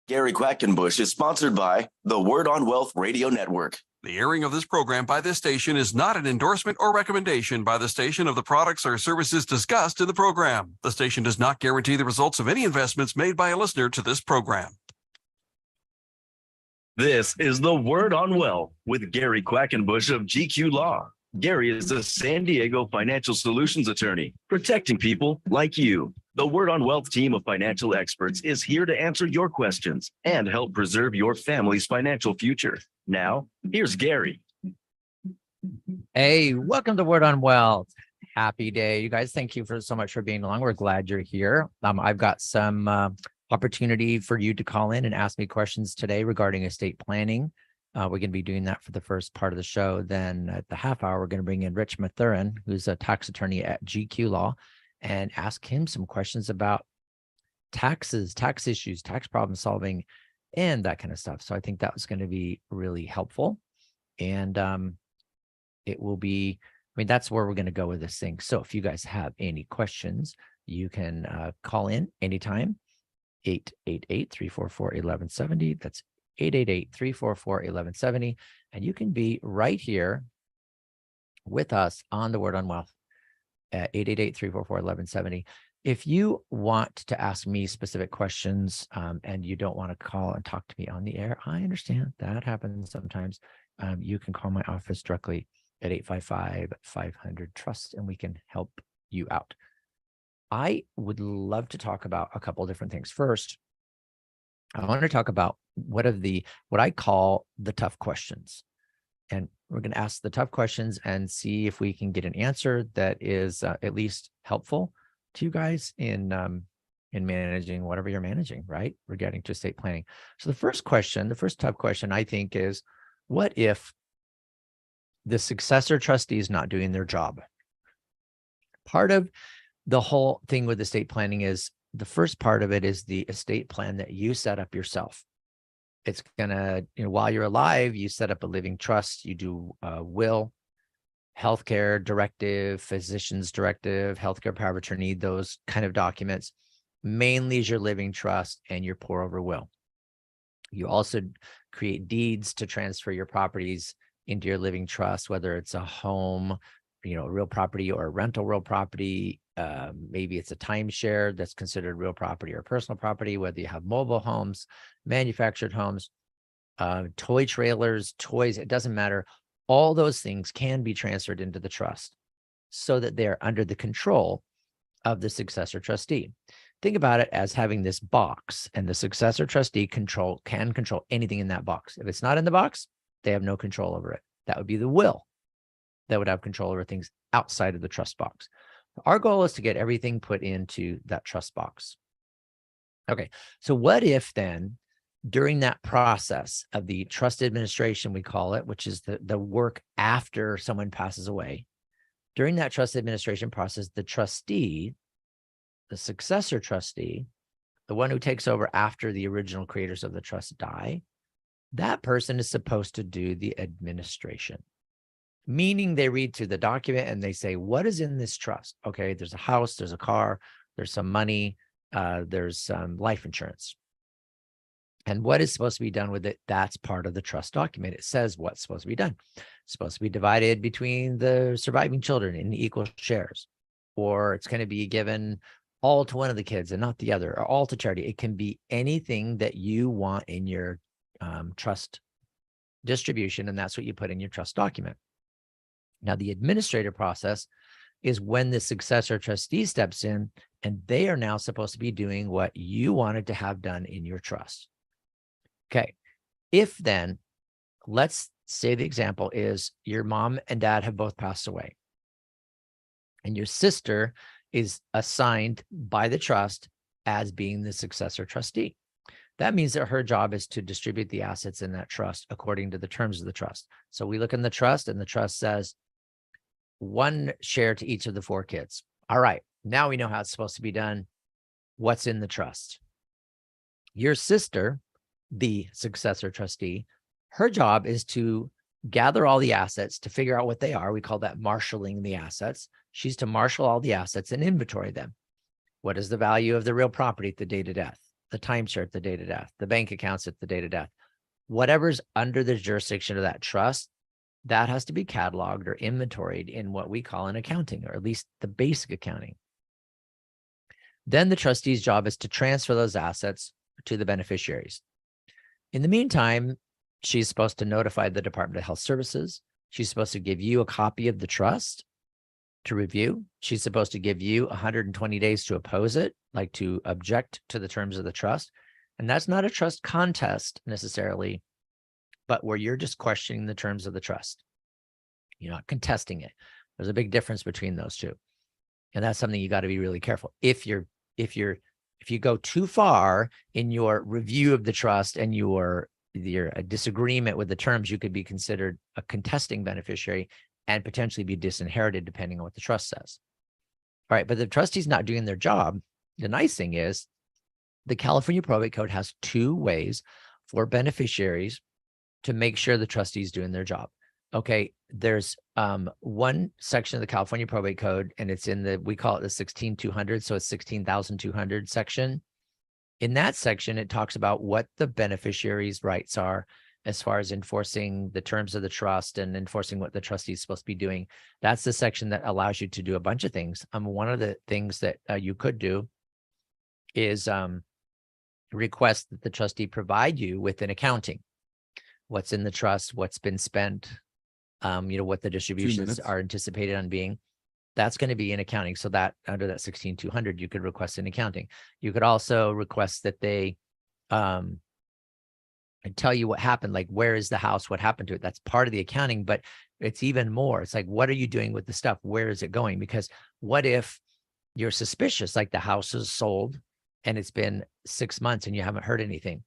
Gary Quackenbush is sponsored by the Word on Wealth Radio Network. The airing of this program by this station is not an endorsement or recommendation by the station of the products or services discussed in the program. The station does not guarantee the results of any investments made by a listener to this program. This is the Word on Wealth with Gary Quackenbush of GQ Law. Gary is a San Diego financial solutions attorney, protecting people like you. The Word on Wealth team of financial experts is here to answer your questions and help preserve your family's financial future. Now, here's Gary. Hey, welcome to Word on Wealth. Happy day, you guys. Thank you so much for being along. We're glad you're here. I've got some opportunity for you to call in and ask me questions today regarding estate planning. We're going to be doing that for the first part of the show. Then at the half hour, we're going to bring in Rich Mathurin, who's a tax attorney at GQ Law, and ask him some questions about taxes, tax issues, tax problem solving, and that kind of stuff. So I think that was going to be really helpful. And it will be, that's where we're going to go with this thing. So if you guys have any questions, you can call in anytime, 888-344-1170. That's 888-344-1170. And you can be right here with us on the Word on Wealth at 888-344-1170. If you want to ask me specific questions and you don't want to call and talk to me on the air, I understand that happens sometimes. You can call my office directly at 855-500-TRUST and we can help you out. I would love to talk about a couple of different things. First, I want to talk about what I call the tough questions. And we're going to ask the tough questions and see if we can get an answer that is at least helpful to you guys in managing whatever you're managing, right? Regarding to estate planning. So the first tough question I think is, what if the successor trustee is not doing their job? Part of the whole thing with estate planning is, the first part of it is the estate plan that you set up yourself. It's gonna, while you're alive, you set up a living trust, you do a will, healthcare directive, physician's directive, healthcare power of attorney, those kind of documents, mainly is your living trust and your pour over will. You also create deeds to transfer your properties into your living trust, whether it's a home, a real property or a rental real property. Maybe it's a timeshare that's considered real property or personal property, whether you have mobile homes, manufactured homes, toy trailers, toys, it doesn't matter. All those things can be transferred into the trust so that they're under the control of the successor trustee. Think about it as having this box, and the successor trustee can control anything in that box. If it's not in the box, they have no control over it. That would be the will that would have control over things outside of the trust box. Our goal is to get everything put into that trust box. Okay, so what if then, during that process of the trust administration, we call it, which is the work after someone passes away, during that trust administration process, the trustee, the successor trustee, the one who takes over after the original creators of the trust die, that person is supposed to do the administration. Meaning they read through the document and they say, what is in this trust? Okay, there's a house, there's a car, there's some money, there's some life insurance. And what is supposed to be done with it? That's part of the trust document. It says what's supposed to be done. It's supposed to be divided between the surviving children in equal shares, or it's going to be given all to one of the kids and not the other, or all to charity. It can be anything that you want in your trust distribution, and that's what you put in your trust document. Now, the administrative process is when the successor trustee steps in, and they are now supposed to be doing what you wanted to have done in your trust. Okay, if then, let's say the example is your mom and dad have both passed away, and your sister is assigned by the trust as being the successor trustee. That means that her job is to distribute the assets in that trust according to the terms of the trust. So we look in the trust, and the trust says 1 share to each of the 4 kids. All right, now we know how it's supposed to be done. What's in the trust? Your sister, the successor trustee, her job is to gather all the assets, to figure out what they are. We call that marshaling the assets. She's to marshal all the assets and inventory them. What is the value of the real property at the date of death? the timeshare at the date of death, the bank accounts at the date of death, whatever's under the jurisdiction of that trust, that has to be cataloged or inventoried in what we call an accounting, or at least the basic accounting. Then the trustee's job is to transfer those assets to the beneficiaries. In the meantime, she's supposed to notify the Department of Health Services. She's supposed to give you a copy of the trust to review. She's supposed to give you 120 days to oppose it, like to object to the terms of the trust. And that's not a trust contest necessarily, but where you're just questioning the terms of the trust. You're not contesting it. There's a big difference between those two. And that's something you got to be really careful. If you go too far in your review of the trust and your disagreement with the terms, you could be considered a contesting beneficiary and potentially be disinherited depending on what the trust says. All right, but the trustee's not doing their job. The nice thing is the California Probate Code has two ways for beneficiaries to make sure the trustee's doing their job. Okay, there's one section of the California Probate Code, and it's in we call it the 16,200, so it's 16,200 section. In that section, it talks about what the beneficiary's rights are as far as enforcing the terms of the trust and enforcing what the trustee is supposed to be doing. That's the section that allows you to do a bunch of things. One of the things that you could do is request that the trustee provide you with an accounting. What's in the trust, what's been spent, what the distributions are anticipated on being. That's going to be in accounting. So that under that 16,200, you could request an accounting. You could also request that they tell you what happened, like where is the house, what happened to it. That's part of the accounting, but it's even more. It's like, what are you doing with the stuff? Where is it going? Because what if you're suspicious, like the house is sold and it's been 6 months and you haven't heard anything?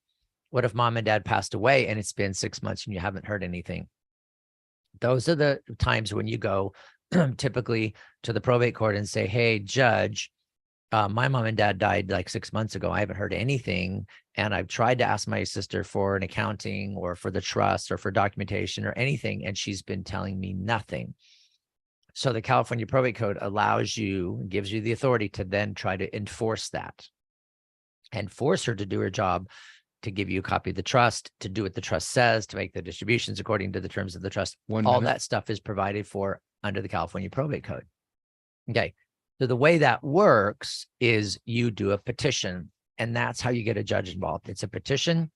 What if mom and dad passed away and it's been 6 months and you haven't heard anything? Those are the times when you go typically to the probate court and say, hey, judge, my mom and dad died like 6 months ago. I haven't heard anything. And I've tried to ask my sister for an accounting or for the trust or for documentation or anything, and she's been telling me nothing. So the California Probate Code gives you the authority to then try to enforce that and force her to do her job, to give you a copy of the trust, to do what the trust says, to make the distributions according to the terms of the trust. All that stuff is provided for under the California Probate Code. Okay. So the way that works is you do a petition, and that's how you get a judge involved. It's a petition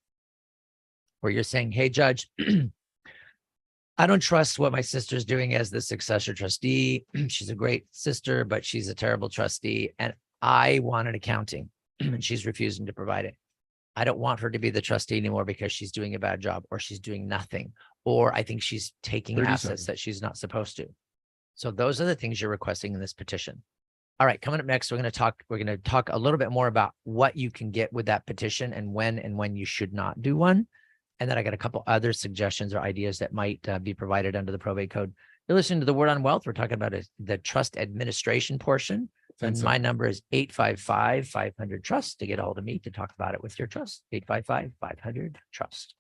where you're saying, hey, judge, I don't trust what my sister's doing as the successor trustee. She's a great sister, but she's a terrible trustee. And I want an accounting, and she's refusing to provide it. I don't want her to be the trustee anymore because she's doing a bad job, or she's doing nothing, or I think she's taking assets that she's not supposed to. So those are the things you're requesting in this petition. All right, coming up next, we're going to talk a little bit more about what you can get with that petition and when you should not do one. And then I got a couple other suggestions or ideas that might be provided under the probate code. You're listening to the Word on Wealth. We're talking about the trust administration portion. And my number is 855-500-TRUST to get a hold of me to talk about it with your trust. 855-500-TRUST.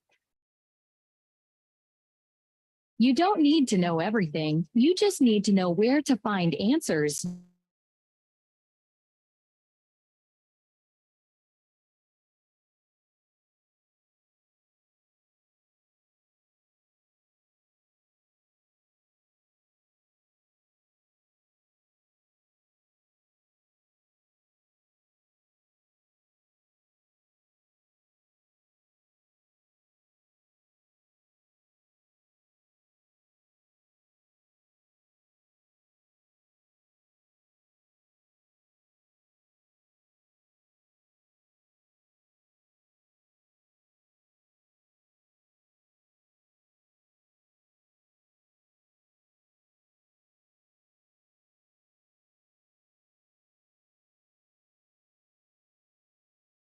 You don't need to know everything. You just need to know where to find answers.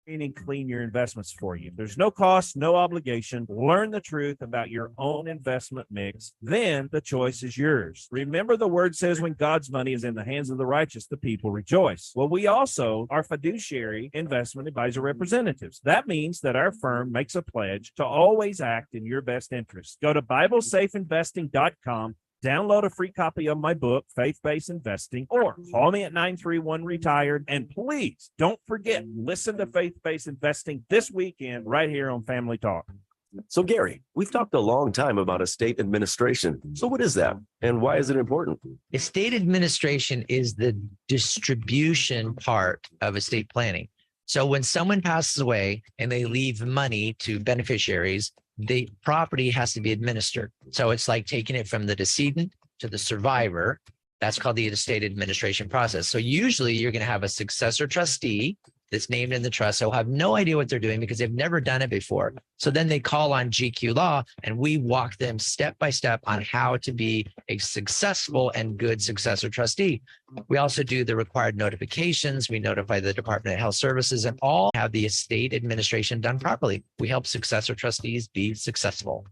And clean your investments for you. There's no cost, no obligation. Learn the truth about your own investment mix. Then the choice is yours. Remember, the word says when God's money is in the hands of the righteous, the people rejoice. Well, we also are fiduciary investment advisor representatives. That means that our firm makes a pledge to always act in your best interest. Go to BibleSafeInvesting.com Download a free copy of my book, Faith-Based Investing, or call me at 931-RETIRED. And please don't forget, listen to Faith-Based Investing this weekend right here on Family Talk. So Gary, we've talked a long time about estate administration. So what is that and why is it important? Estate administration is the distribution part of estate planning. So when someone passes away and they leave money to beneficiaries, the property has to be administered. So it's like taking it from the decedent to the survivor. That's called the estate administration process. So usually you're going to have a successor trustee that's named in the trust. So have no idea what they're doing because they've never done it before. So then they call on GQ Law and we walk them step by step on how to be a successful and good successor trustee. We also do the required notifications. We notify the Department of Health Services and all have the estate administration done properly. We help successor trustees be successful.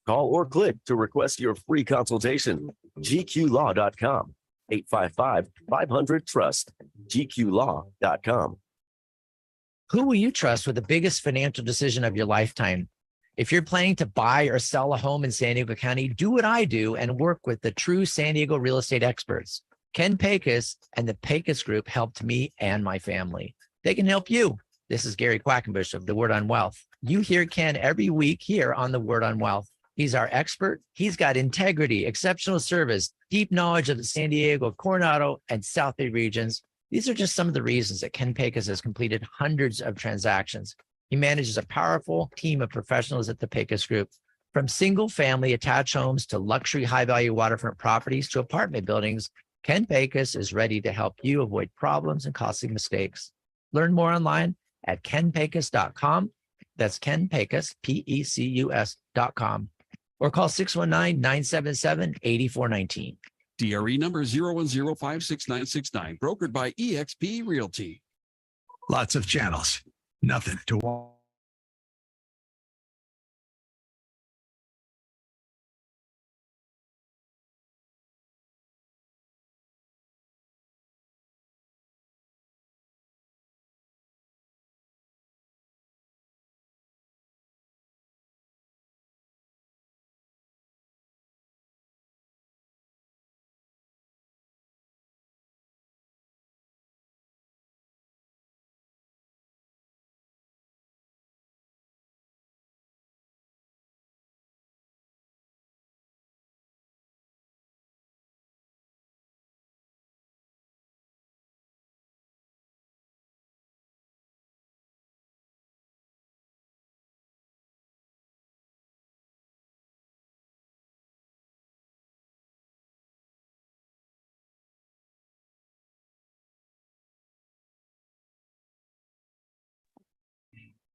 Call or click to request your free consultation. GQlaw.com, 855-500-TRUST, GQlaw.com. Who will you trust with the biggest financial decision of your lifetime? If you're planning to buy or sell a home in San Diego County, do what I do and work with the true San Diego real estate experts. Ken Pecos and the Pecos Group helped me and my family. They can help you. This is Gary Quackenbush of The Word on Wealth. You hear Ken every week here on The Word on Wealth. He's our expert. He's got integrity, exceptional service, deep knowledge of the San Diego, Coronado, and South Bay regions. These are just some of the reasons that Ken Pecos has completed hundreds of transactions. He manages a powerful team of professionals at the Pecos Group. From single-family attached homes to luxury high-value waterfront properties to apartment buildings, Ken Pecos is ready to help you avoid problems and costly mistakes. Learn more online at kenpecos.com. That's Ken Pecos, Pecus.com. Or call 619-977-8419. DRE number 010566969, brokered by eXp Realty. Lots of channels, nothing to watch.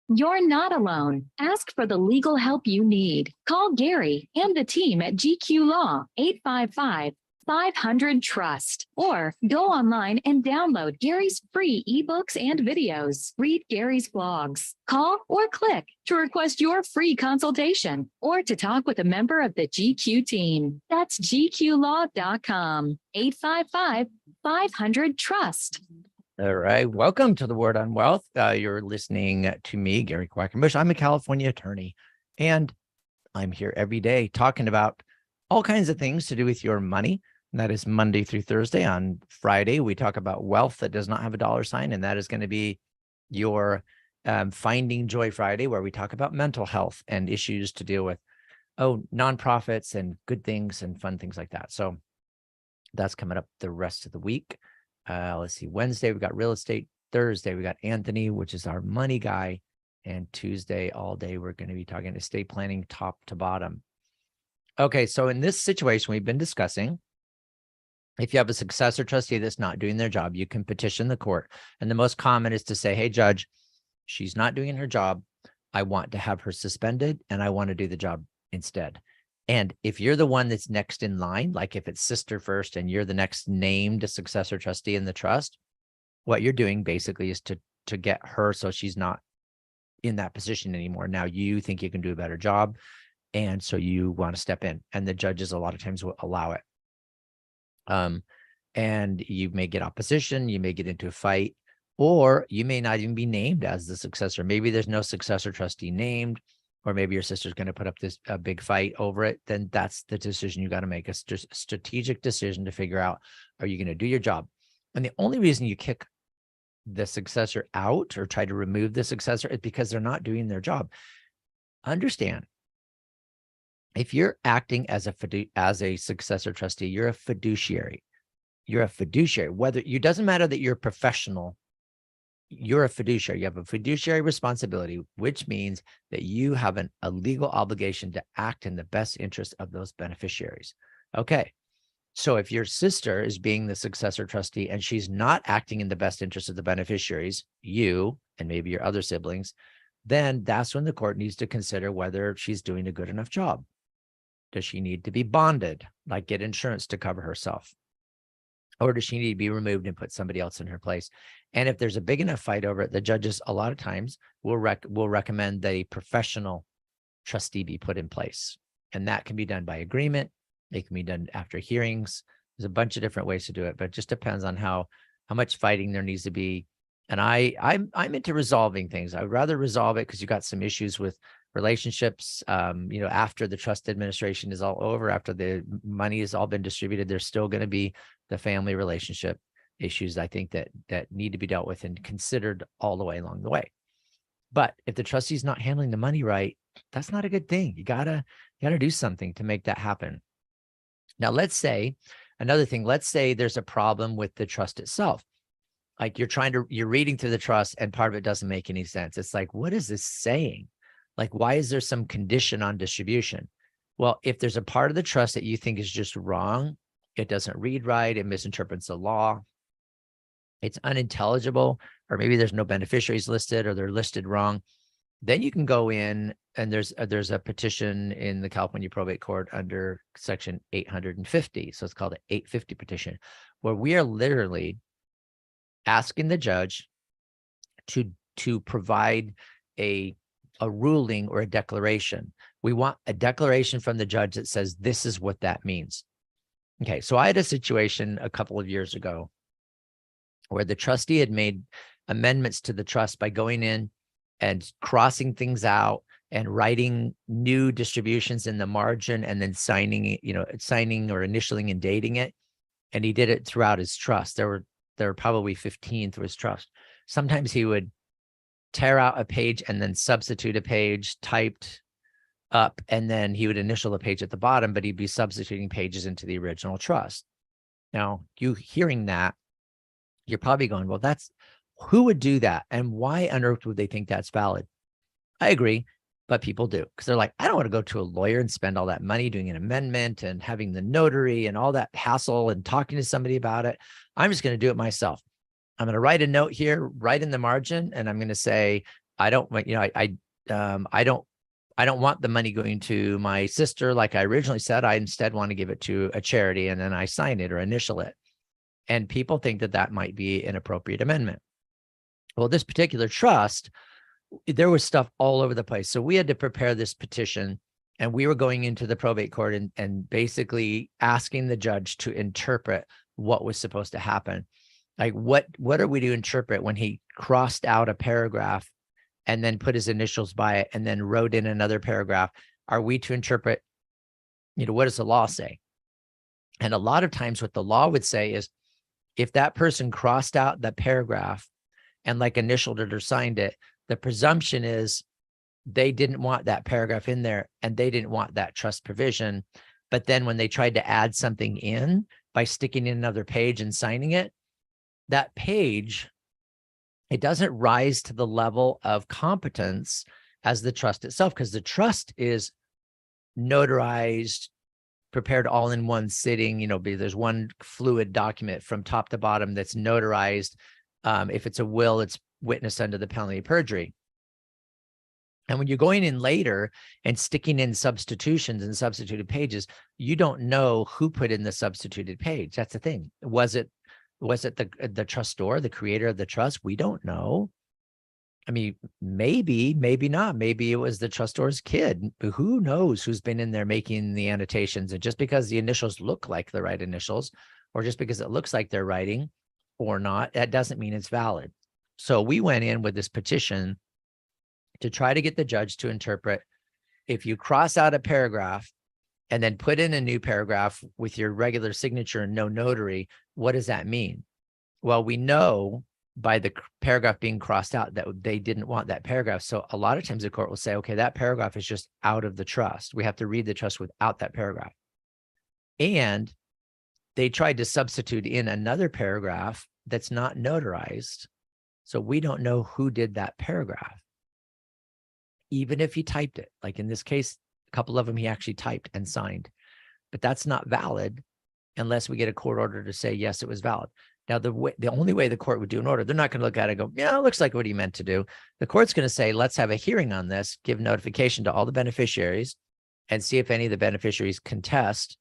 You're not alone. Ask for the legal help you need. Call Gary and the team at GQ Law, 855-500-TRUST, or go online and download Gary's free ebooks and videos. Read Gary's blogs. Call or click to request your free consultation or to talk with a member of the GQ team. That's GQlaw.com, 855-500-TRUST. All right. Welcome to The Word on Wealth. You're listening to me, Gary Quackenbush. I'm a California attorney, and I'm here every day talking about all kinds of things to do with your money. And that is Monday through Thursday. On Friday, we talk about wealth that does not have a dollar sign, and that is going to be your Finding Joy Friday, where we talk about mental health and issues to deal with, nonprofits and good things and fun things like that. So that's coming up the rest of the week. Let's see, Wednesday, we got real estate. Thursday, we got Anthony, which is our money guy. And Tuesday, all day, we're going to be talking estate planning top to bottom. Okay, so in this situation we've been discussing, if you have a successor trustee that's not doing their job, you can petition the court. And the most common is to say, hey, judge, she's not doing her job. I want to have her suspended and I want to do the job instead. And if you're the one that's next in line, like if it's sister first and you're the next named successor trustee in the trust, what you're doing basically is to get her so she's not in that position anymore. Now you think you can do a better job, and so you want to step in, and the judges a lot of times will allow it. And you may get opposition, you may get into a fight, or you may not even be named as the successor. Maybe there's no successor trustee named. or maybe your sister's going to put up this a big fight over it, then that's the decision you got to make. It's just a strategic decision to figure out, are you going to do your job? And the only reason you kick the successor out or try to remove the successor is because they're not doing their job. Understand, if you're acting as a successor trustee, you're a fiduciary. You're a fiduciary. Whether it doesn't matter that you're a professional, you're a fiduciary. You have a fiduciary responsibility, which means that you have a legal obligation to act in the best interest of those beneficiaries. Okay. So if your sister is being the successor trustee and she's not acting in the best interest of the beneficiaries, you and maybe your other siblings, then that's when the court needs to consider whether she's doing a good enough job. Does she need to be bonded, like get insurance to cover herself? Or does she need to be removed and put somebody else in her place? And if there's a big enough fight over it, the judges a lot of times will recommend that a professional trustee be put in place. And that can be done by agreement. It can be done after hearings. There's a bunch of different ways to do it, but it just depends on how much fighting there needs to be. And I'm into resolving things. I would rather resolve it because you got some issues with relationships. After the trust administration is all over, after the money has all been distributed, there's still going to be the family relationship issues, I think, that need to be dealt with and considered all the way along the way. But if the trustee's not handling the money right, that's not a good thing. You gotta do something to make that happen. Now, let's say there's a problem with the trust itself. Like you're reading through the trust and part of it doesn't make any sense. It's like, what is this saying? Like, why is there some condition on distribution? Well, if there's a part of the trust that you think is just wrong, it doesn't read right, it misinterprets the law, it's unintelligible, or maybe there's no beneficiaries listed or they're listed wrong, then you can go in and there's a petition in the California Probate Court under section 850. So it's called an 850 petition, where we are literally asking the judge to provide a ruling or a declaration. We want a declaration from the judge that says this is what that means. Okay, so I had a situation a couple of years ago where the trustee had made amendments to the trust by going in and crossing things out and writing new distributions in the margin and then signing or initialing and dating it. And he did it throughout his trust. There were probably 15 through his trust. Sometimes he would tear out a page and then substitute a page typed up, and then he would initial a page at the bottom, but he'd be substituting pages into the original trust. Now, you hearing that, you're probably going, well, who would do that? And why on earth would they think that's valid? I agree, but people do, because they're like, I don't want to go to a lawyer and spend all that money doing an amendment and having the notary and all that hassle and talking to somebody about it. I'm just going to do it myself. I'm going to write a note here, right in the margin, and I'm going to say, I don't want the money going to my sister like I originally said. I instead want to give it to a charity, and then I sign it or initial it. And people think that might be an appropriate amendment. Well, this particular trust, there was stuff all over the place. So we had to prepare this petition, and we were going into the probate court and basically asking the judge to interpret what was supposed to happen. Like, what are we to interpret when he crossed out a paragraph and then put his initials by it and then wrote in another paragraph? Are we to interpret, what does the law say? And a lot of times what the law would say is, if that person crossed out the paragraph and like initialed it or signed it, the presumption is they didn't want that paragraph in there and they didn't want that trust provision. But then when they tried to add something in by sticking in another page and signing it, that page, it doesn't rise to the level of competence as the trust itself, because the trust is notarized, prepared all in one sitting. There's one fluid document from top to bottom that's notarized. If it's a will, it's witnessed under the penalty of perjury. And when you're going in later and sticking in substitutions and substituted pages, you don't know who put in the substituted page. That's the thing. Was it the trustor, the creator of the trust? We don't know. I mean, maybe not. Maybe it was the trustor's kid. Who knows who's been in there making the annotations? And just because the initials look like the right initials, or just because it looks like they're writing or not, that doesn't mean it's valid. So we went in with this petition to try to get the judge to interpret if you cross out a paragraph and then put in a new paragraph with your regular signature and no notary, what does that mean? Well, we know by the paragraph being crossed out that they didn't want that paragraph. So a lot of times the court will say, okay, that paragraph is just out of the trust. We have to read the trust without that paragraph. And they tried to substitute in another paragraph that's not notarized. So we don't know who did that paragraph. Even if he typed it, like in this case, a couple of them he actually typed and signed, but that's not valid unless we get a court order to say, yes, it was valid. Now, the only way the court would do an order, they're not going to look at it and go, yeah, it looks like what he meant to do. The court's going to say, let's have a hearing on this, give notification to all the beneficiaries and see if any of the beneficiaries contest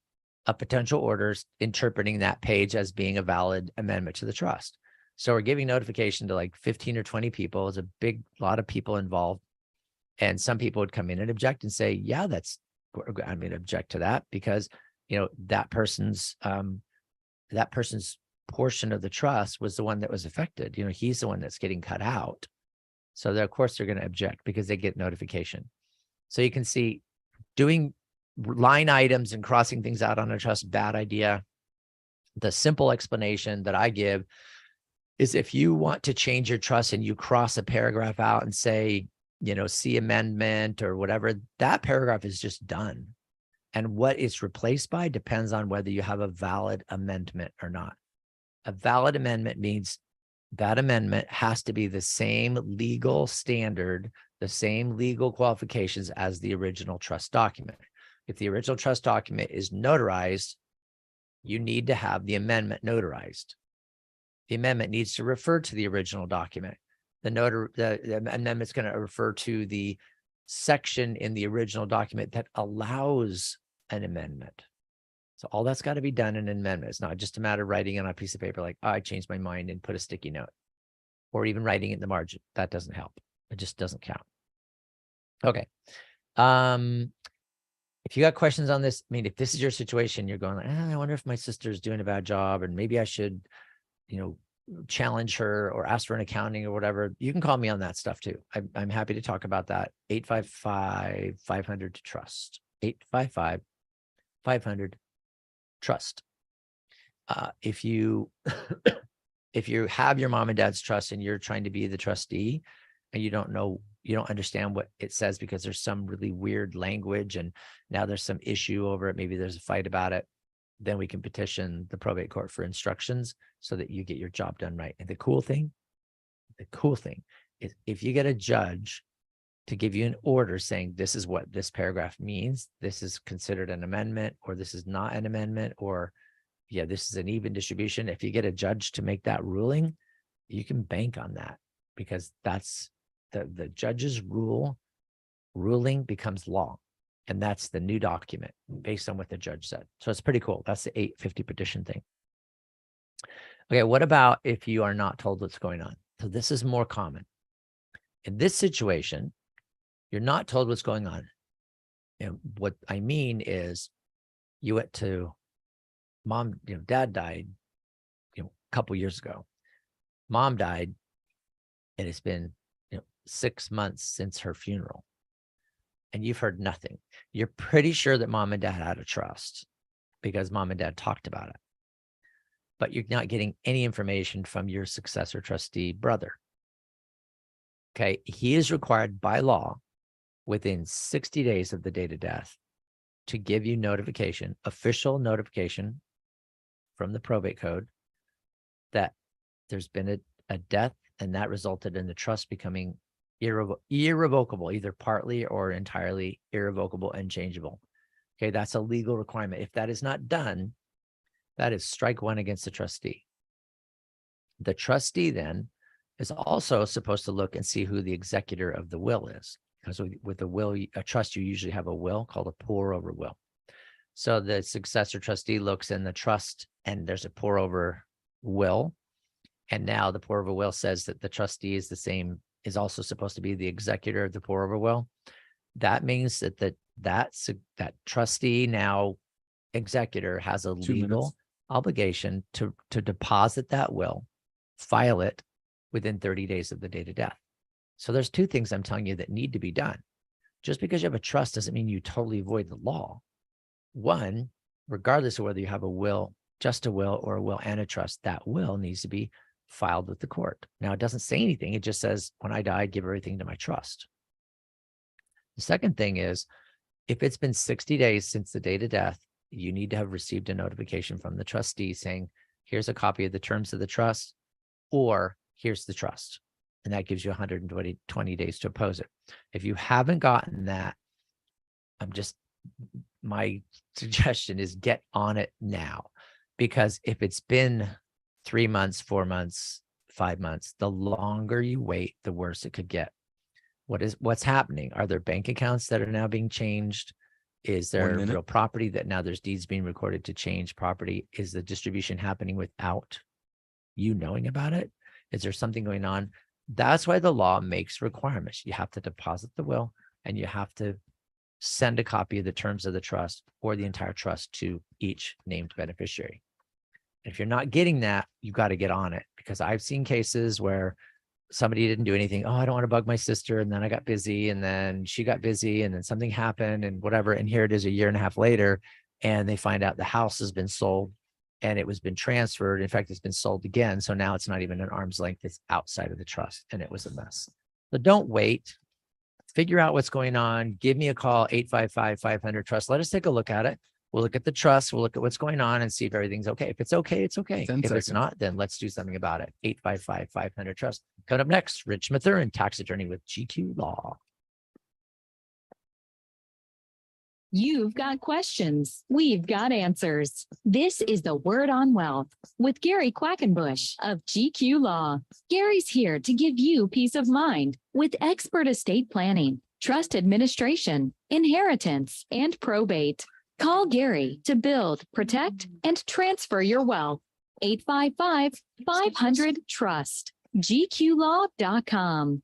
a potential order interpreting that page as being a valid amendment to the trust. So we're giving notification to like 15 or 20 people. It's a big lot of people involved. And some people would come in and object and say, yeah, I'm going to object to that because, you know, that person's portion of the trust was the one that was affected. You know, he's the one that's getting cut out. So of course they're going to object because they get notification. So you can see doing line items and crossing things out on a trust, bad idea. The simple explanation that I give is if you want to change your trust and you cross a paragraph out and say, you know, see amendment or whatever, that paragraph is just done. And what it's replaced by depends on whether you have a valid amendment or not. A valid amendment means that amendment has to be the same legal standard, the same legal qualifications as the original trust document. If the original trust document is notarized, you need to have the amendment notarized. The amendment needs to refer to the original document. The amendment's going to refer to the section in the original document that allows an amendment. So all that's got to be done in an amendment. It's not just a matter of writing on a piece of paper like, oh, I changed my mind and put a sticky note, or even writing it in the margin. That doesn't help. It just doesn't count. Okay. If you got questions on this, I mean, if this is your situation, you're going like, I wonder if my sister's doing a bad job and maybe I should, you know, challenge her or ask for an accounting or whatever, you can call me on that stuff too. I'm happy to talk about that. 855-500-TRUST. 855-500-TRUST. If you have your mom and dad's trust and you're trying to be the trustee and you don't understand what it says because there's some really weird language and now there's some issue over it, maybe there's a fight about it, then we can petition the probate court for instructions so that you get your job done right. And the cool thing is if you get a judge to give you an order saying this is what this paragraph means, this is considered an amendment, or this is not an amendment, or yeah, this is an even distribution. If you get a judge to make that ruling, you can bank on that because that's the judge's ruling becomes law. And that's the new document based on what the judge said. So it's pretty cool. That's the 850 petition thing. Okay, what about if you are not told what's going on? So this is more common. In this situation, you're not told what's going on. And what I mean is you went to mom, dad died, a couple years ago. Mom died, and it's been 6 months since her funeral. And you've heard nothing. You're pretty sure that mom and dad had a trust because mom and dad talked about it. But you're not getting any information from your successor trustee brother. Okay, he is required by law within 60 days of the date of death to give you notification, official notification from the probate code that there's been a death and that resulted in the trust becoming irrevocable, either partly or entirely irrevocable and changeable. Okay, that's a legal requirement. If that is not done, that is strike one against the trustee. The trustee then is also supposed to look and see who the executor of the will is. Because with a will, a trust, you usually have a will called a pour over will. So the successor trustee looks in the trust and there's a pour over will. And now the pour over will says that the trustee is also supposed to be the executor of the pour over will. That means that that trustee, now executor, has a legal obligation to deposit that will, file it within 30 days of the date of death. So there's two things I'm telling you that need to be done. Just because you have a trust doesn't mean you totally avoid the law. One, regardless of whether you have a will, just a will, or a will and a trust, that will needs to be filed with the court. Now, it doesn't say anything. It just says, when I die, give everything to my trust. The second thing is, if it's been 60 days since the date of death, you need to have received a notification from the trustee saying, here's a copy of the terms of the trust, or here's the trust. And that gives you 120 days to oppose it. If you haven't gotten that, my suggestion is get on it now, because if it's been 3 months, 4 months, 5 months, the longer you wait, the worse it could get. What's happening? Are there bank accounts that are now being changed? Is there real property that now there's deeds being recorded to change property? Is the distribution happening without you knowing about it? Is there something going on? That's why the law makes requirements. You have to deposit the will, and you have to send a copy of the terms of the trust or the entire trust to each named beneficiary. If you're not getting that, you got to get on it, because I've seen cases where somebody didn't do anything. Oh, I don't want to bug my sister. And then I got busy, and then she got busy, and then something happened and whatever. And here it is 1.5 years later, and they find out the house has been sold and it was been transferred. In fact, it's been sold again. So now it's not even an arm's length. It's outside of the trust, and it was a mess. So don't wait. Figure out what's going on. Give me a call, 855-500-TRUST. Let us take a look at it. We'll look at the trust. We'll look at what's going on and see if everything's okay. If it's okay, it's okay. If it's not, then let's do something about it. 855-500-TRUST. Coming up next, Rich Mathurin, tax attorney with GQ Law. You've got questions. We've got answers. This is the Word on Wealth with Gary Quackenbush of GQ Law. Gary's here to give you peace of mind with expert estate planning, trust administration, inheritance, and probate. Call Gary to build, protect, and transfer your wealth. 855-500-TRUST. GQlaw.com.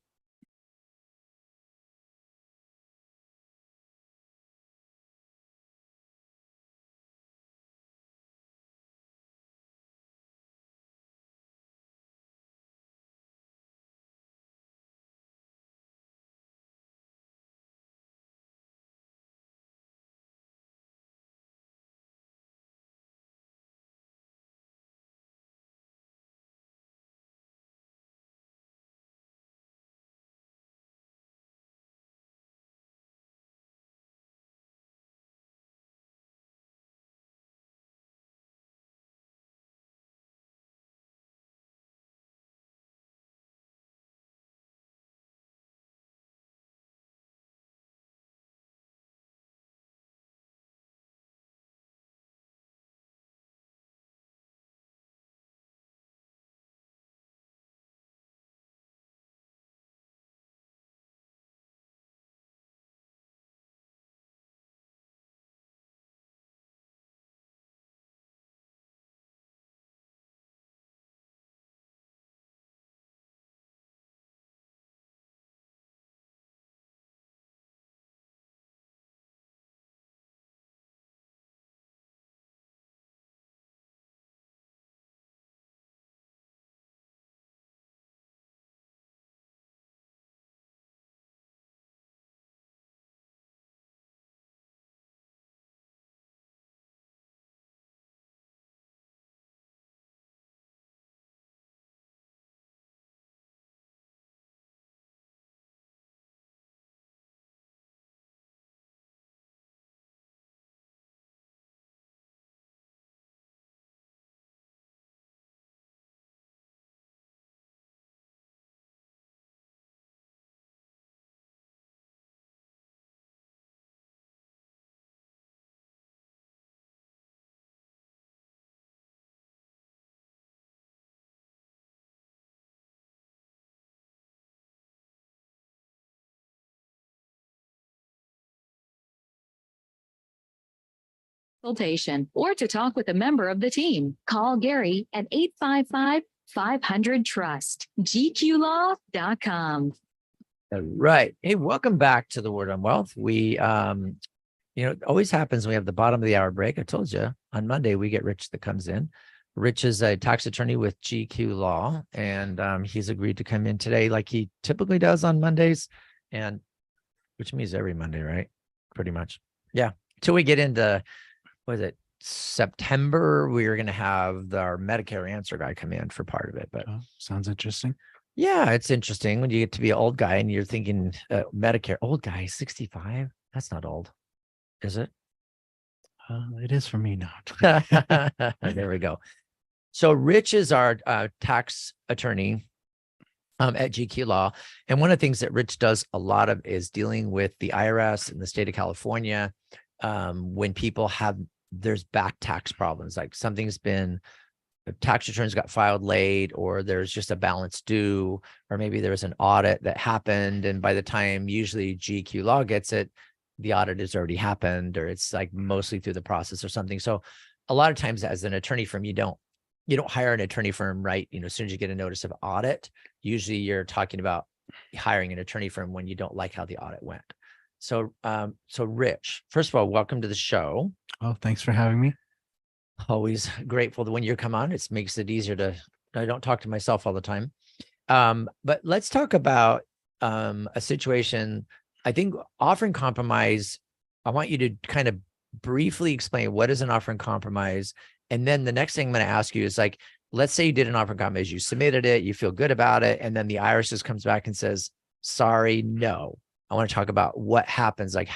Consultation or to talk with a member of the team. Call Gary at 855-500-TRUST. GQlaw.com. All right. Hey, welcome back to the Word on Wealth. We, it always happens when we have the bottom of the hour break. I told you on Monday, we get Rich that comes in. Rich is a tax attorney with GQ Law, and he's agreed to come in today like he typically does on Mondays. And which means every Monday, right? Pretty much. Yeah. Till we get into, what is it, September, we're going to have our Medicare answer guy come in for part of it. But Oh, sounds interesting. yeah, it's interesting when you get to be an old guy and you're thinking Medicare, old guy, 65. That's not old, is it? It is for me now. There we go. So Rich is our tax attorney at GQ Law. And one of the things that Rich does a lot of is dealing with the IRS in the state of California when people there's back tax problems, like something's been, tax returns got filed late, or there's just a balance due, or maybe there was an audit that happened. And by the time usually GQ Law gets it, the audit has already happened, or it's like mostly through the process or something. So a lot of times as an attorney firm, you don't hire an attorney firm, right? As soon as you get a notice of audit, usually you're talking about hiring an attorney firm when you don't like how the audit went. So, Rich, first of all, welcome to the show. Oh, thanks for having me. Always grateful that when you come on, it makes it easier I don't talk to myself all the time. But let's talk about a situation. I think offering compromise, I want you to kind of briefly explain what is an offering compromise. And then the next thing I'm going to ask you is, like, let's say you did an offering compromise, you submitted it, you feel good about it, and then the IRS just comes back and says, sorry, no. I want to talk about what happens, like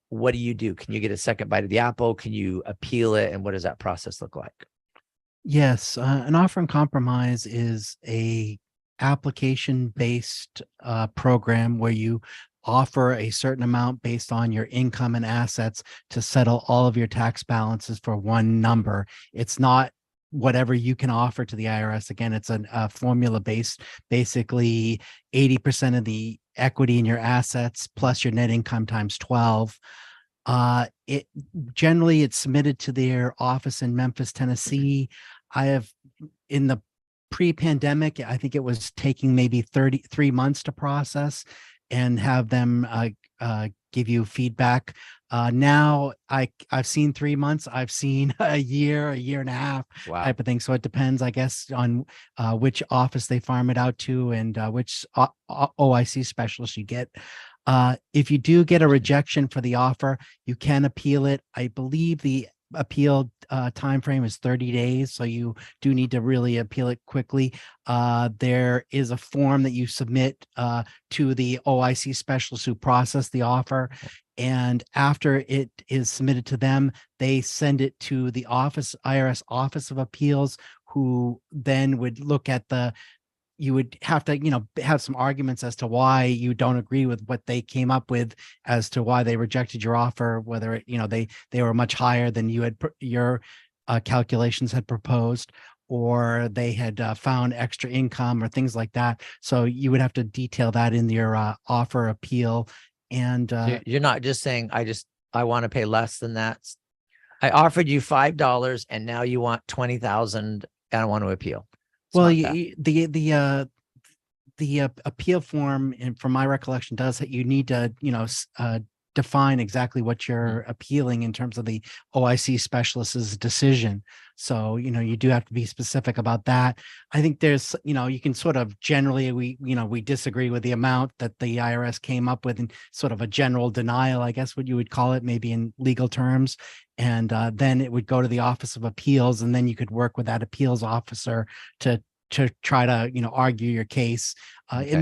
what do you do? Can you get a second bite of the apple? Can you appeal it? And what does that process look like? Yes, an offering compromise is a application-based program where you offer a certain amount based on your income and assets to settle all of your tax balances for one number. It's not whatever you can offer to the IRS. Again, it's a formula based, basically 80% of the equity in your assets plus your net income times 12. It's submitted to their office in Memphis, Tennessee. I have, in the pre-pandemic, I think it was taking maybe 33 months to process and have them give you feedback. Now I've seen 3 months, I've seen a year and a half type of thing. So it depends, I guess, on which office they farm it out to and which OIC specialist you get. If you do get a rejection for the offer, you can appeal it. I believe the appeal time frame is 30 days, so you do need to really appeal it quickly. There is a form that you submit to the OIC specialist who process the offer, and after it is submitted to them, they send it to the IRS Office of Appeals, who then would look at you would have to, have some arguments as to why you don't agree with what they came up with as to why they rejected your offer, whether they were much higher than your calculations had proposed, or they had found extra income or things like that. So you would have to detail that in your offer appeal. And you're not just saying, I want to pay less than that. I offered you $5 and now you want 20,000 and I want to appeal. Well, the appeal form, and from my recollection, does that you need to, define exactly what you're appealing in terms of the OIC specialist's decision. So, you do have to be specific about that. I think there's, you can sort of generally, we disagree with the amount that the IRS came up with, and sort of a general denial, I guess what you would call it, maybe in legal terms. And then it would go to the Office of Appeals, and then you could work with that appeals officer to try to, argue your case. Okay. There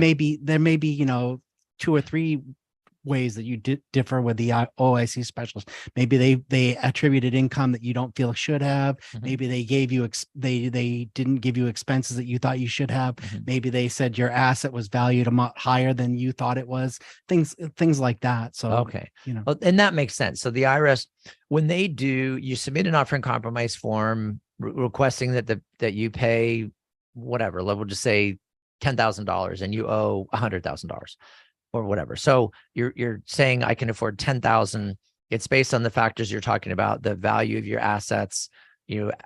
may be, 2 or 3 ways that you differ with the OIC specialist. Maybe they attributed income that you don't feel should have. Maybe they gave you they didn't give you expenses that you thought you should have. Maybe they said your asset was valued a lot higher than you thought it was. Things like that. So okay, well, and that makes sense. So the IRS, when you submit an offering compromise form requesting that you pay whatever, we'll just say $10,000 and you owe $100,000. or whatever. So you're saying I can afford 10,000. It's based on the factors you're talking about, the value of your assets,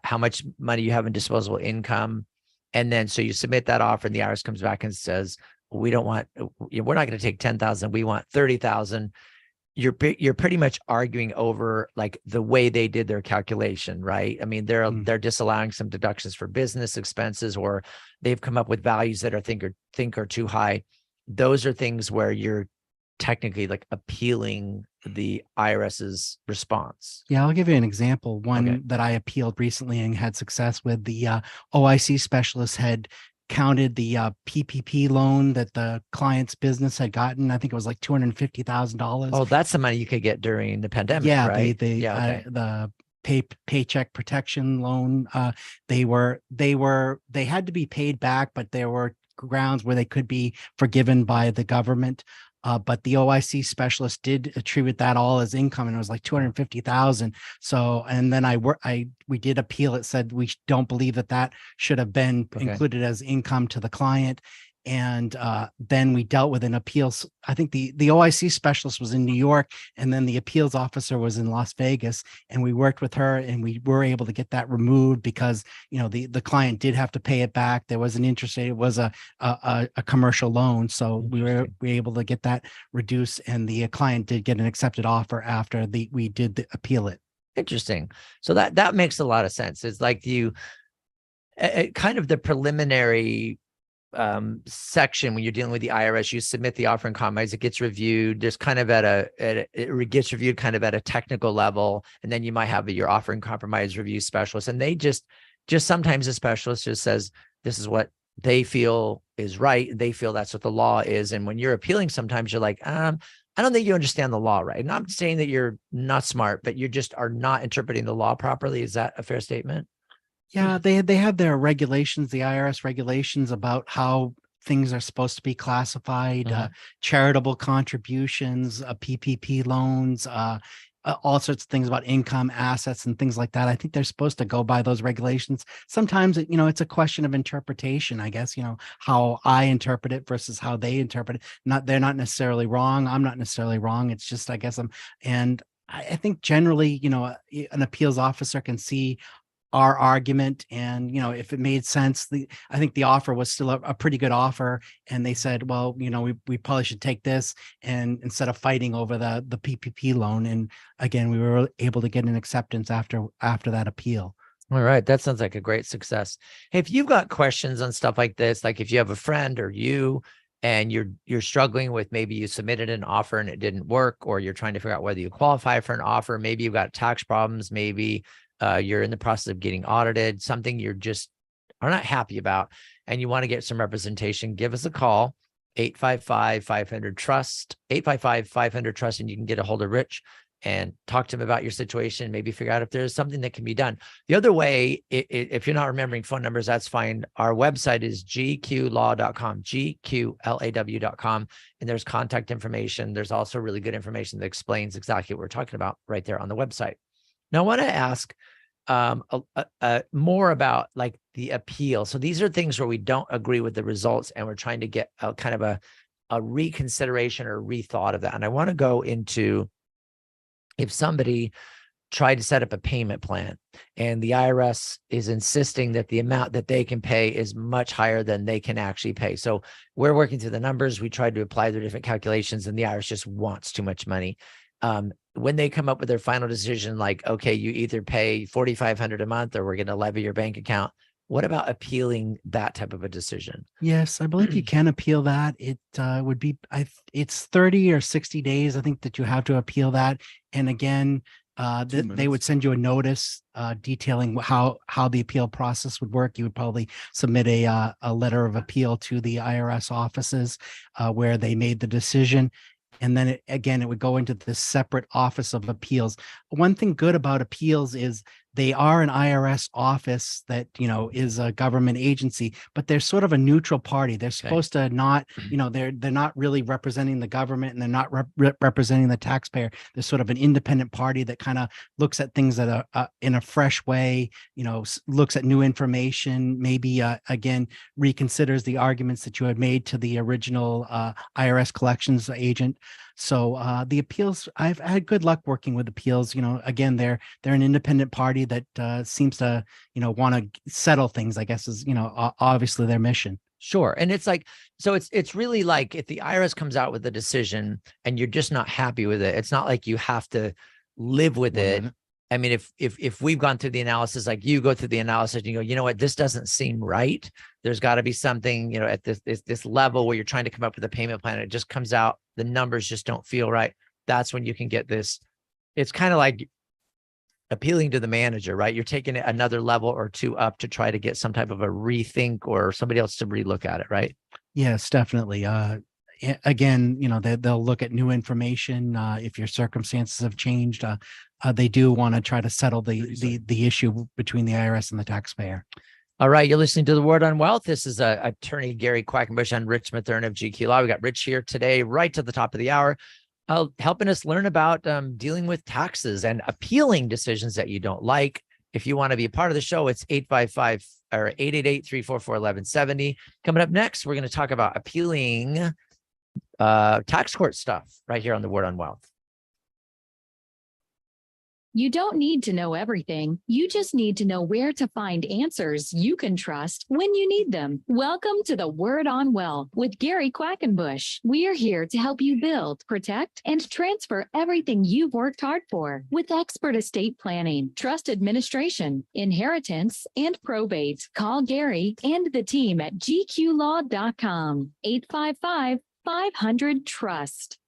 how much money you have in disposable income. And then, so you submit that offer and the IRS comes back and says, we're not going to take 10,000. We want 30,000. You're pretty much arguing over like the way they did their calculation, right? I mean, they're disallowing some deductions for business expenses, or they've come up with values that think are too high. Those are things where you're technically like appealing the IRS's response? Yeah, I'll give you an example. One Okay. that I appealed recently and had success with. The OIC specialist had counted the PPP loan that the client's business had gotten. I think it was like $250,000. Oh, that's the money you could get during the pandemic, Yeah, right? the the paycheck protection loan. They had to be paid back, but there were grounds where they could be forgiven by the government. But the OIC specialist did attribute that all as income, and it was like 250,000. So, and then we did appeal. It said we don't believe that should have been Okay. included as income to the client. And then we dealt with an appeals. I think the OIC specialist was in New York, and then the appeals officer was in Las Vegas. And we worked with her, and we were able to get that removed because, you know, the client did have to pay it back. There was an interest rate. It was a commercial loan, so we were able to get that reduced, and the client did get an accepted offer after we did appeal it. Interesting. So that makes a lot of sense. It's like kind of the preliminary section when you're dealing with the IRS, you submit the offer in compromise, it gets reviewed. There's kind of it gets reviewed kind of at a technical level, and then you might have your offer in compromise review specialist, and they just sometimes the specialist just says this is what they feel is right. They feel that's what the law is, and when you're appealing, sometimes you're like, I don't think you understand the law right. And I'm saying that you're not smart, but you just are not interpreting the law properly. Is that a fair statement? Yeah, they have their regulations, the IRS regulations about how things are supposed to be classified, charitable contributions, PPP loans, all sorts of things about income, assets, and things like that. I think they're supposed to go by those regulations. Sometimes, it's a question of interpretation, I guess, how I interpret it versus how they interpret it. They're not necessarily wrong. I'm not necessarily wrong. It's just, I guess I think generally, an appeals officer can see our argument, and if it made sense. I think the offer was still a pretty good offer, and they said, well, we probably should take this, and instead of fighting over the PPP loan. And again, we were able to get an acceptance after that appeal. All right, that sounds like a great success. Hey, if you've got questions on stuff like this, like if you have a friend or and you're struggling with, maybe you submitted an offer and it didn't work, or you're trying to figure out whether you qualify for an offer, maybe you've got tax problems, maybe you're in the process of getting audited, something you're just are not happy about, and you want to get some representation, give us a call, 855-500-TRUST, 855-500-TRUST, and you can get a hold of Rich and talk to him about your situation, maybe figure out if there's something that can be done. The other way, if you're not remembering phone numbers, that's fine. Our website is gqlaw.com, gqlaw.com, and there's contact information. There's also really good information that explains exactly what we're talking about right there on the website. Now, I want to ask more about like the appeal. So these are things where we don't agree with the results, and we're trying to get a kind of a reconsideration or rethought of that. And I want to go into if somebody tried to set up a payment plan and the IRS is insisting that the amount that they can pay is much higher than they can actually pay. So we're working through the numbers. We tried to apply their different calculations, and the IRS just wants too much money. When they come up with their final decision, like, okay, you either pay $4,500 a month or we're going to levy your bank account. What about appealing that type of a decision? Yes, I believe you can appeal that. It would be, it's 30 or 60 days, I think, that you have to appeal that. And again, they would send you a notice detailing how the appeal process would work. You would probably submit a letter of appeal to the IRS offices where they made the decision. And then it would go into this separate office of appeals. One thing good about appeals is they are an IRS office that, is a government agency, but they're sort of a neutral party. They're supposed to not, they're not really representing the government, and they're not representing the taxpayer. They're sort of an independent party that kind of looks at things that are in a fresh way, looks at new information, maybe again, reconsiders the arguments that you had made to the original IRS collections agent. So the appeals, I've had good luck working with appeals. Again, they're an independent party that seems to, want to settle things, I guess, is, obviously their mission. Sure. And it's like, so it's really like if the IRS comes out with a decision and you're just not happy with it, it's not like you have to live with it. I mean, if we've gone through the analysis, like you go through the analysis and you go, you know what, this doesn't seem right. there's got to be something, at this level where you're trying to come up with a payment plan. It just comes out, the numbers just don't feel right. That's when you can get this. It's kind of like appealing to the manager, right? You're taking it another level or two up to try to get some type of a rethink or somebody else to relook at it, right? Yes, definitely. Again, they'll look at new information. If your circumstances have changed, they do want to try to settle the issue between the IRS and the taxpayer. All right, you're listening to The Word on Wealth. This is attorney Gary Quackenbush and Rich Mathurin of GQ Law. We got Rich here today, right to the top of the hour, helping us learn about dealing with taxes and appealing decisions that you don't like. If you want to be a part of the show, it's 888-344-1170. Coming up next, we're going to talk about appealing tax court stuff right here on The Word on Wealth. You don't need to know everything. You just need to know where to find answers you can trust when you need them. Welcome to The Word on Wealth with Gary Quackenbush. We're here to help you build, protect, and transfer everything you've worked hard for with expert estate planning, trust administration, inheritance, and probate. Call Gary and the team at gqlaw.com. 855-500-TRUST.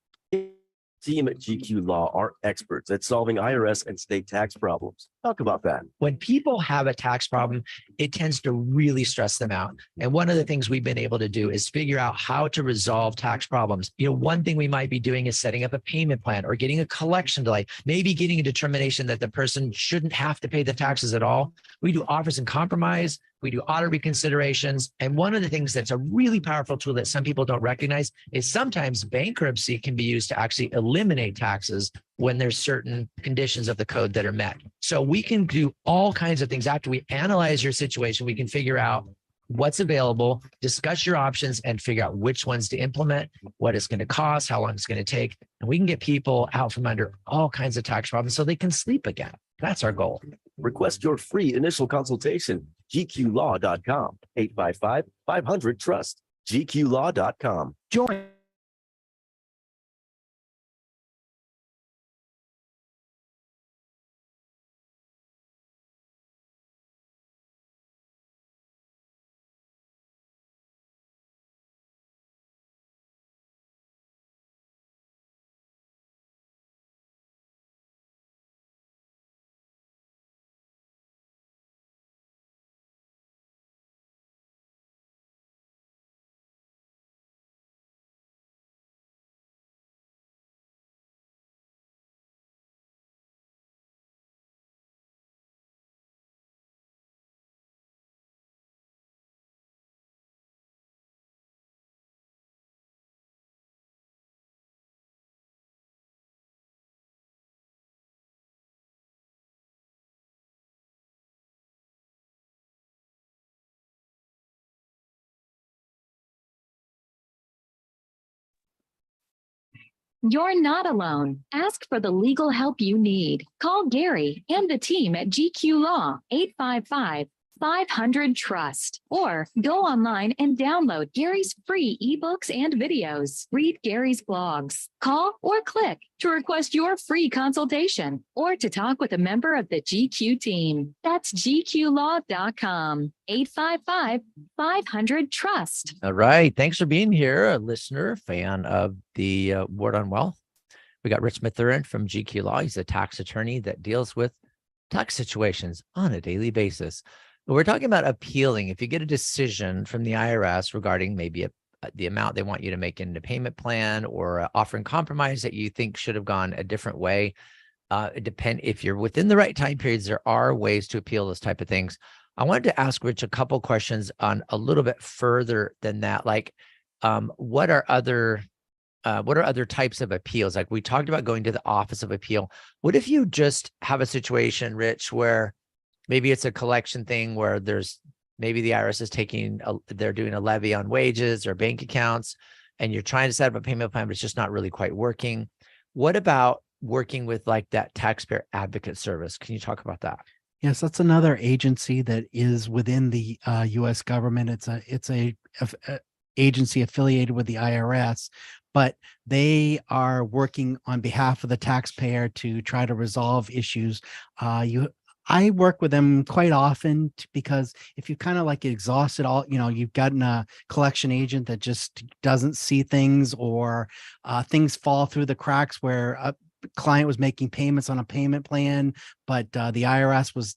Team at GQ Law are experts at solving IRS and state tax problems. Talk about that. When people have a tax problem, it tends to really stress them out. And one of the things we've been able to do is figure out how to resolve tax problems. One thing we might be doing is setting up a payment plan or getting a collection delay, maybe getting a determination that the person shouldn't have to pay the taxes at all. We do offers and compromise. We do audit reconsiderations. And one of the things that's a really powerful tool that some people don't recognize is sometimes bankruptcy can be used to actually eliminate taxes when there's certain conditions of the code that are met. So we can do all kinds of things. After we analyze your situation, we can figure out what's available, discuss your options, and figure out which ones to implement, what it's going to cost, how long it's going to take. And we can get people out from under all kinds of tax problems so they can sleep again. That's our goal. Request your free initial consultation. gqlaw.com. 855-500-TRUST. gqlaw.com. Join. You're not alone. Ask for the legal help you need. Call Gary and the team at GQ Law, 855-500-TRUST. Or go online and download Gary's free ebooks and videos. Read Gary's blogs. Call or click to request your free consultation or to talk with a member of the GQ team. That's gqlaw.com. 855-500-TRUST. All right. Thanks for being here, a listener, fan of the Word on Wealth. We got Rich Mathurin from GQ Law. He's a tax attorney that deals with tax situations on a daily basis. We're talking about appealing. If you get a decision from the IRS regarding maybe the amount they want you to make in the payment plan or offering compromise that you think should have gone a different way, if you're within the right time periods, there are ways to appeal those type of things. I wanted to ask Rich a couple questions on a little bit further than that. Like, what are other types of appeals? Like we talked about going to the Office of Appeal. What if you just have a situation, Rich, where maybe it's a collection thing where maybe the IRS is they're doing a levy on wages or bank accounts, and you're trying to set up a payment plan, but it's just not really quite working. What about working with like that taxpayer advocate service? Can you talk about that? Yes, that's another agency that is within the U.S. government. It's a agency affiliated with the IRS, but they are working on behalf of the taxpayer to try to resolve issues. I work with them quite often because if you kind of like exhausted all, you've gotten a collection agent that just doesn't see things, or things fall through the cracks where a client was making payments on a payment plan, but the IRS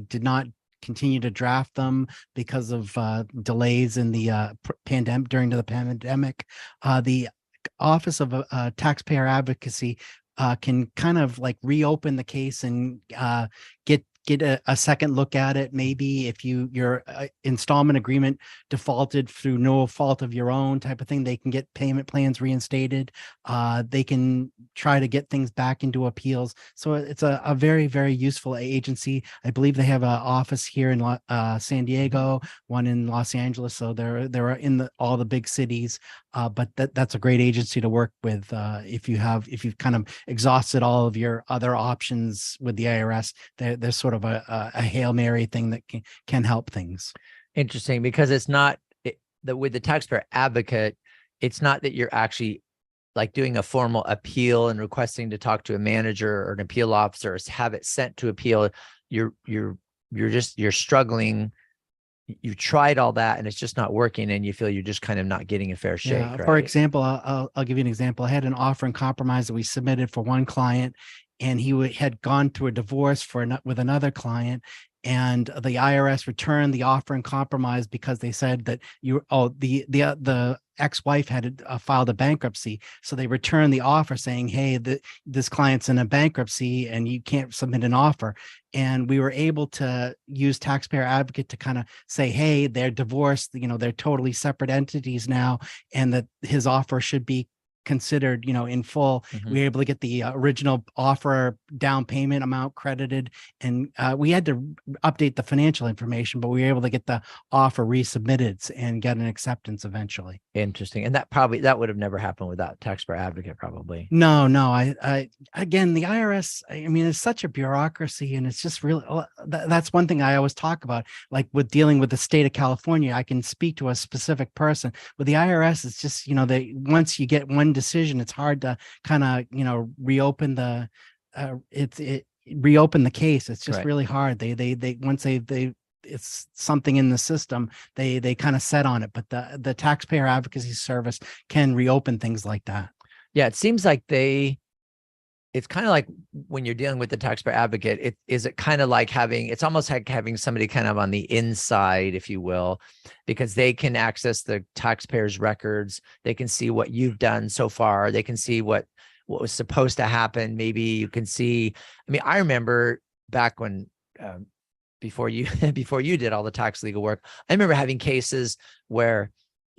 did not continue to draft them because of delays in the pandemic during the pandemic. The Office of Taxpayer Advocacy can kind of like reopen the case and get a second look at it. Maybe if your installment agreement defaulted through no fault of your own type of thing, they can get payment plans reinstated. They can try to get things back into appeals. So it's a very, very useful agency. I believe they have an office here in San Diego, one in Los Angeles. So they're in all the big cities. But that's a great agency to work with if you've kind of exhausted all of your other options with the IRS. They're sort of a Hail Mary thing that can help things. Interesting, because it's not with the taxpayer advocate, it's not that you're actually like doing a formal appeal and requesting to talk to a manager or an appeal officer or have it sent to appeal. You're struggling. You tried all that and it's just not working, and you feel you're just kind of not getting a fair shake. Yeah. Right? For example, I'll give you an example. I had an offer in compromise that we submitted for one client, and he had gone through a divorce with another client, and the IRS returned the offer in compromise because they said that the ex-wife had filed a bankruptcy. So they returned the offer saying, hey, this client's in a bankruptcy and you can't submit an offer. And we were able to use Taxpayer Advocate to kind of say, hey, they're divorced, they're totally separate entities now, and that his offer should be considered, in full. We were able to get the original offer down payment amount credited, and we had to update the financial information, but we were able to get the offer resubmitted and get an acceptance eventually. Interesting. And that would have never happened without Taxpayer Advocate, probably. No, I again, the IRS, I mean, it's such a bureaucracy, and it's just really, that's one thing I always talk about, like with dealing with the state of California. I can speak to a specific person. With the IRS, it's just, once you get one decision, it's hard to kind of, reopen the reopen the case. It's just really hard. They once it's something in the system, they kind of set on it, but the Taxpayer Advocacy Service can reopen things like that. Yeah, it seems like it's kind of like when you're dealing with the taxpayer advocate, it's almost like having somebody kind of on the inside, if you will, because they can access the taxpayer's records. They can see what you've done so far. They can see what was supposed to happen. Maybe you can see, I remember back when, before you did all the tax legal work, I remember having cases where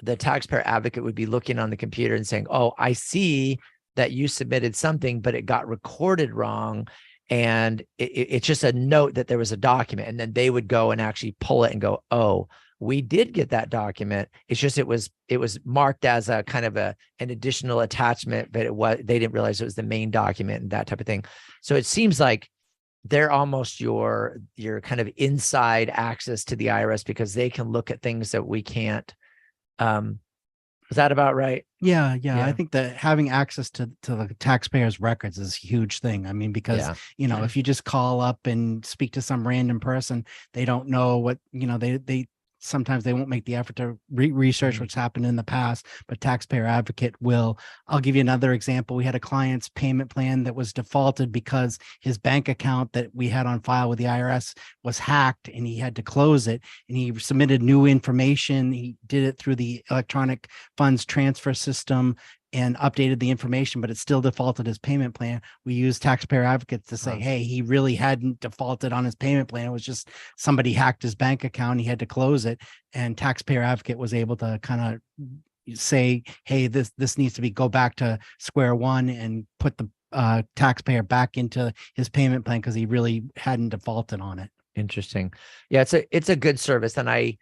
the taxpayer advocate would be looking on the computer and saying, oh, I see that you submitted something, but it got recorded wrong. And it's just a note that there was a document. And then they would go and actually pull it and go, oh, we did get that document. It's just, it was marked as a kind of an additional attachment, but they didn't realize it was the main document and that type of thing. So it seems like they're almost your kind of inside access to the IRS, because they can look at things that we can't. Is that about right? Yeah. I think that having access to the taxpayers' records is a huge thing. Because, if you just call up and speak to some random person, they don't know what, they sometimes they won't make the effort to research what's happened in the past, but Taxpayer Advocate will. I'll give you another example. We had a client's payment plan that was defaulted because his bank account that we had on file with the IRS was hacked, and he had to close it, and he submitted new information. He did it through the electronic funds transfer system and updated the information, but it still defaulted his payment plan. We used Taxpayer Advocates to say, hey, he really hadn't defaulted on his payment plan. It was just somebody hacked his bank account. He had to close it. And Taxpayer Advocate was able to kind of say, hey, this needs to go back to square one and put the taxpayer back into his payment plan because he really hadn't defaulted on it. Interesting. Yeah, it's a good service. And I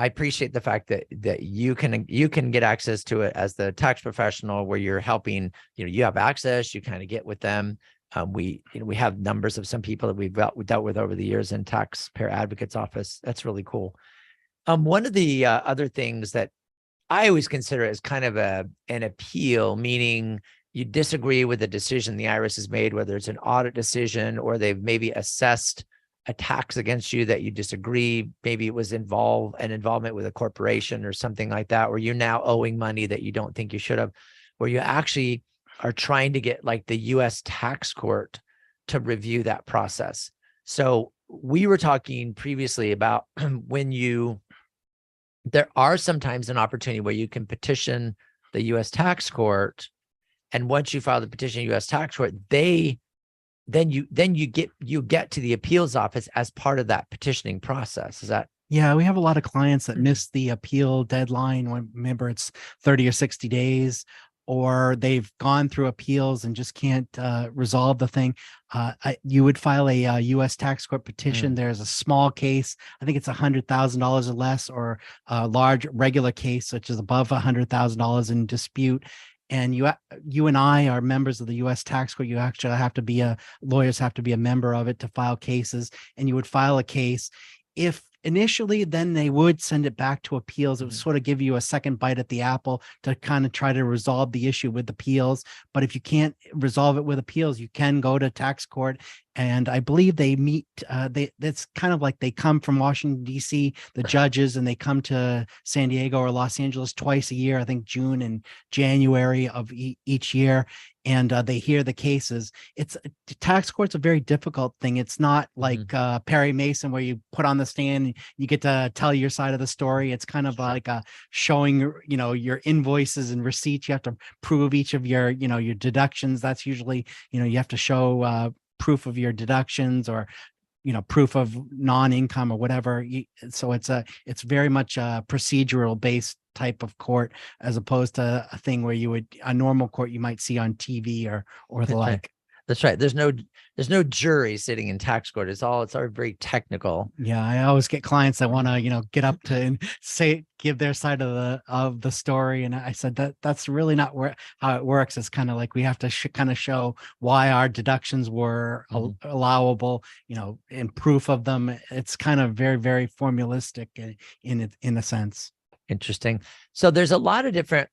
appreciate the fact that you can get access to it as the tax professional, where you're helping, you have access, you kind of get with them. We have numbers of some people that we've dealt with over the years in Taxpayer Advocate's office. That's really cool. One of the other things that I always consider as kind of an appeal, meaning you disagree with the decision the IRS has made, whether it's an audit decision or they've maybe assessed a tax against you that you disagree. Maybe it was an involvement with a corporation or something like that, where you're now owing money that you don't think you should have, where you actually are trying to get like the U.S. tax court to review that process. So we were talking previously about there are sometimes an opportunity where you can petition the U.S. tax court. And once you file the petition to U.S. tax court, then you get to the appeals office as part of that petitioning process. Is that? Yeah, we have a lot of clients that miss the appeal deadline. Remember, it's 30 or 60 days, or they've gone through appeals and just can't resolve the thing. You would file a U.S. tax court petition. There's a small case. I think it's $100,000 or less, or a large regular case, which is above $100,000 in dispute. And you and I are members of the U.S. tax court. You actually have to be lawyers have to be a member of it to file cases. And you would file a case. If initially, then they would send it back to appeals. It would sort of give you a second bite at the apple to kind of try to resolve the issue with appeals. But if you can't resolve it with appeals, you can go to tax court. And I believe they meet, that's kind of like they come from Washington, D.C., the judges, and they come to San Diego or Los Angeles twice a year, I think June and January of each year. And they hear the cases. Tax court's a very difficult thing. It's not like Perry Mason, where you put on the stand and you get to tell your side of the story. It's kind of like showing, your invoices and receipts. You have to prove each of your deductions. That's usually, you have to show proof of your deductions, or proof of non-income or whatever. So it's very much a procedural based type of court, as opposed to a thing where a normal court you might see on TV or the like. That's right. There's no jury sitting in tax court. It's all very technical. Yeah, I always get clients that want to, get up to and give their side of the story, and I said that's really not how it works. It's kind of like we have to kind of show why our deductions were allowable, and proof of them. It's kind of very, very formalistic in a sense. Interesting. So there's a lot of different.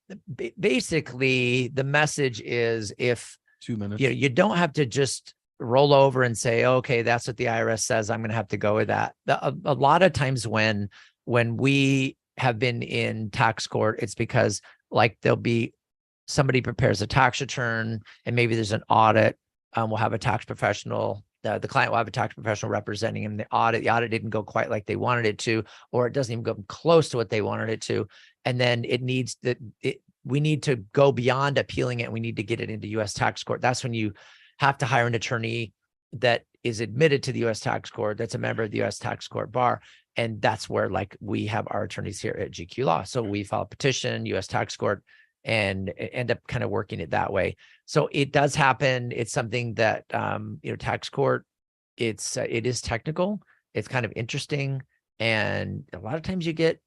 Basically, the message is, if 2 minutes. You don't have to just roll over and say, okay, that's what the IRS says, I'm going to have to go with that. A lot of times when we have been in tax court, it's because like there'll be somebody prepares a tax return, and maybe there's an audit. We'll have a tax professional. The client will have a tax professional representing him. The audit didn't go quite like they wanted it to, or it doesn't even go close to what they wanted it to. And then we need to go beyond appealing it, and we need to get it into U.S. tax court. That's when you have to hire an attorney that is admitted to the U.S. tax court, that's a member of the U.S. tax court bar. And that's where we have our attorneys here at GQ Law. So we file a petition, U.S. tax court, and end up kind of working it that way. So it does happen. It's something that, tax court, it is technical. It's kind of interesting. And a lot of times you get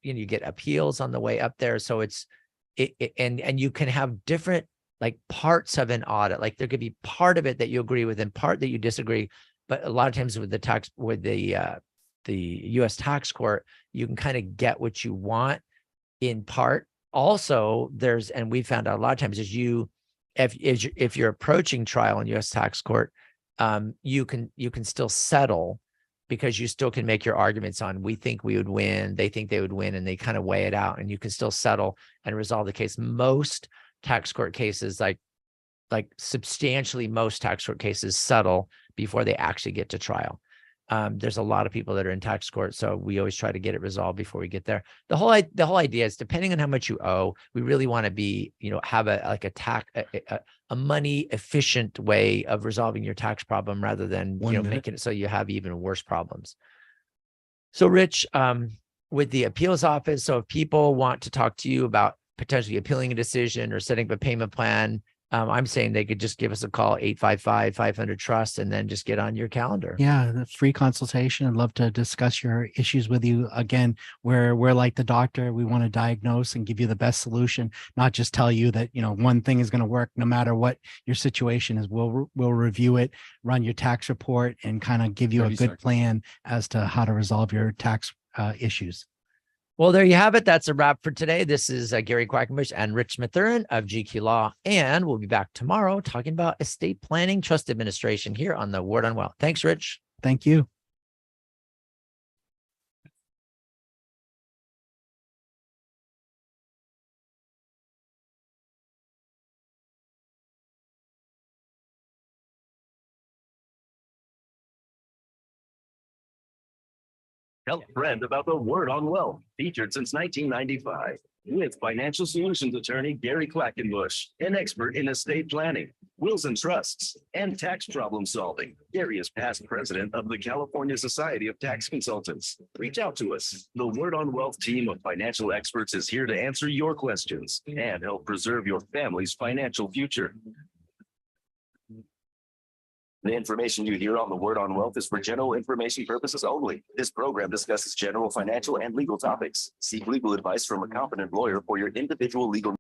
appeals on the way up there. So and you can have different parts of an audit. Like there could be part of it that you agree with and part that you disagree. But a lot of times with the U.S. tax court, you can kind of get what you want in part. Also, and we found out a lot of times if you're approaching trial in U.S. tax court, you can still settle, because you still can make your arguments on, we think we would win, they think they would win, and they kind of weigh it out, and you can still settle and resolve the case. Most tax court cases, like substantially most tax court cases, settle before they actually get to trial. There's a lot of people that are in tax court, so we always try to get it resolved before we get there. The whole idea is, depending on how much you owe, we really want to be, have a money efficient way of resolving your tax problem, rather than making it so you have even worse problems. So Rich, with the appeals office, so if people want to talk to you about potentially appealing a decision or setting up a payment plan, I'm saying they could just give us a call, 855-500-TRUST, and then just get on your calendar. Yeah, the free consultation. I'd love to discuss your issues with you. Again, we're like the doctor. We want to diagnose and give you the best solution, not just tell you that, one thing is going to work no matter what your situation is. We'll review it, run your tax report, and kind of give you a good plan as to how to resolve your tax issues. Well, there you have it. That's a wrap for today. This is Gary Quackenbush and Rich Mathurin of GQ Law, and we'll be back tomorrow talking about estate planning, trust administration here on the Word on Wealth. Thanks, Rich. Thank you. Tell a friend about the Word on Wealth, featured since 1995. With financial solutions attorney Gary Quackenbush, an expert in estate planning, wills and trusts, and tax problem solving. Gary is past president of the California Society of Tax Consultants. Reach out to us. The Word on Wealth team of financial experts is here to answer your questions and help preserve your family's financial future. The information you hear on the Word on Wealth is for general information purposes only. This program discusses general financial and legal topics. Seek legal advice from a competent lawyer for your individual legal